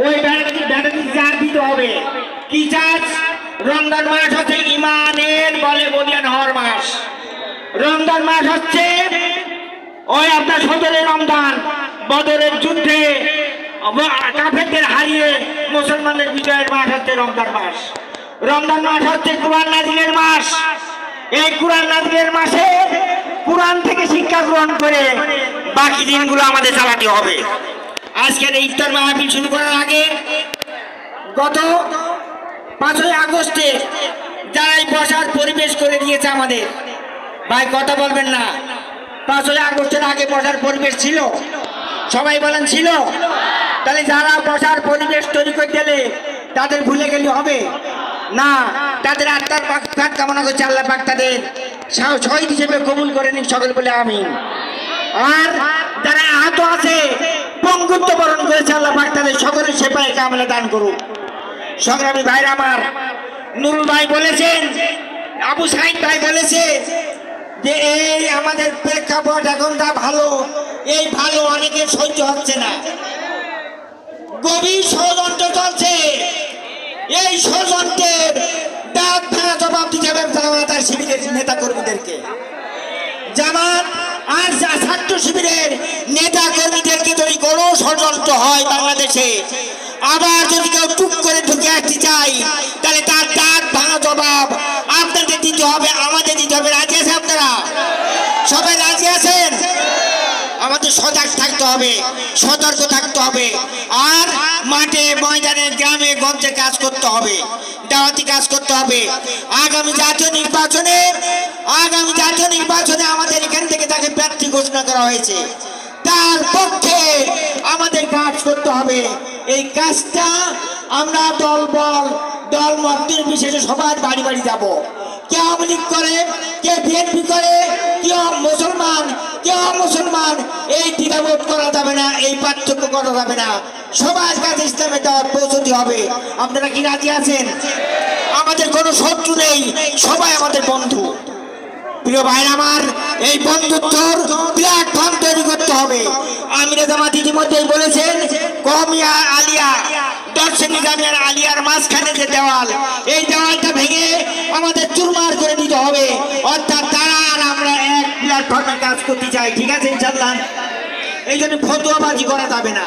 ওই battery charge দিতে হবে। কি চার্জ? রমজান মাস হচ্ছে ইমানের বলে বলিয়ান হওয়ার মাস। রমজান মাস হচ্ছে ওই আপনার 17 রমজান বদরের যুদ্ধে কাফেরদের হারিয়ে মুসলমানদের বিজয়ের মাস হচ্ছে রমজান মাস। রমজান মাস হচ্ছে কুরআন নাযিলের মাস। এই কুরআন নাযিলের মাসে কুরআন থেকে শিক্ষা গ্রহণ করে বাকি দিনগুলো আমাদের চালাতে হবে। আজকের এই ইফতার মাহফিল শুরু করার আগে গত 5ই আগস্টে যারা বসার পরিবেশ করে দিয়েছে আমাদের ভাই, কথা বলবেন না। 5ই আগস্টের আগে বসার পরিবেশ ছিল? সবাই বলেন ছিল? তাহলে যারা বসার পরিবেশ তৈরি করে দিলে তাদের ভুলে গেলে হবে না। তাদের আত্মার পাক কামনা করছে আল্লাহ পাক তাদের শহীদ হিসেবে কবুল করে নিন, সকল বলে আমিন। আর যারা আহত আছে, পঙ্গুত্ব বরণ করেছে, আল্লাহ পাক তাদের সকলের সেবায় কামলে দান করুন। সংগ্রামী ভাইরা আমার, নুরুল ভাই বলেছেন, আবু সাইদ ভাই বলেছে যে এই আমাদের প্রেক্ষাপট এখন যা ভালো, এই ভালো অনেকের সহ্য হচ্ছে না। গভীর ষড়যন্ত্র চলছে। এই ষড়যন্ত্রের দাঁত ভাঙা জবাব দিতে হবে জামাত শিবিরের নেতা কর্মীদেরকে। জামাত আর ছাত্র শিবিরের নেতা কর্মীদেরকে যদি কোনো ষড়যন্ত্র হয় বাংলাদেশে, আবার যদি কেউ টুক করে ঢুকে আসতে চাই, তাহলে তার দাঁত ভাঙা জবাব আপনাদের দিতে হবে, আমাদের দিতে হবে। রাজি আছে আপনারা? সবাই রাজি আছেন? আমাদের সজাগ থাকতে হবে, সতর্ক থাকতে হবে, আর মাঠে ময়দানে গ্রামে গঞ্জে কাজ করতে হবে, দাওয়াতি কাজ করতে হবে। আগামী জাতীয় নির্বাচনে আমাদের এখান থেকে তাকে প্রার্থী ঘোষণা করা হয়েছে, তার পক্ষে আমাদের কাজ করতে হবে। এই কাজটা আমরা দল মত নির্বিশেষে সবার বাড়ি বাড়ি যাব। কে আওয়ামী লীগ করে, কে বিএনপি করে, কে মুসলমান, এই দ্বিধাবোধ করা যাবে না, এই পার্থক্য করা যাবে না। সবার কাছে ইসলামের দাওয়াত পৌঁছতে হবে। আপনারা কি রাজি আছেন? আমাদের কোনো শত্রু নেই, সবাই আমাদের বন্ধু। প্রিয় ভাইরা আমার, এই বন্ধুত্বর প্ল্যাটফর্ম তৈরি করতে হবে। আমিরে জামাত ইতিমধ্যেই বলেছেন, কওমিয়া আলিয়া দর্শনী জামিয়ার আলিয়ার মাঝখানে যে দেওয়াল, এই দেওয়ালটা ভেঙে আমাদের চুরমার করে দিতে হবে। অর্থাৎ তারা আর আমরা এক প্ল্যাটফর্মে কাজ করতে চাই। ঠিক আছে ইনশাআল্লাহ? এই জন্য ফতুয়াবাজি করা যাবে না।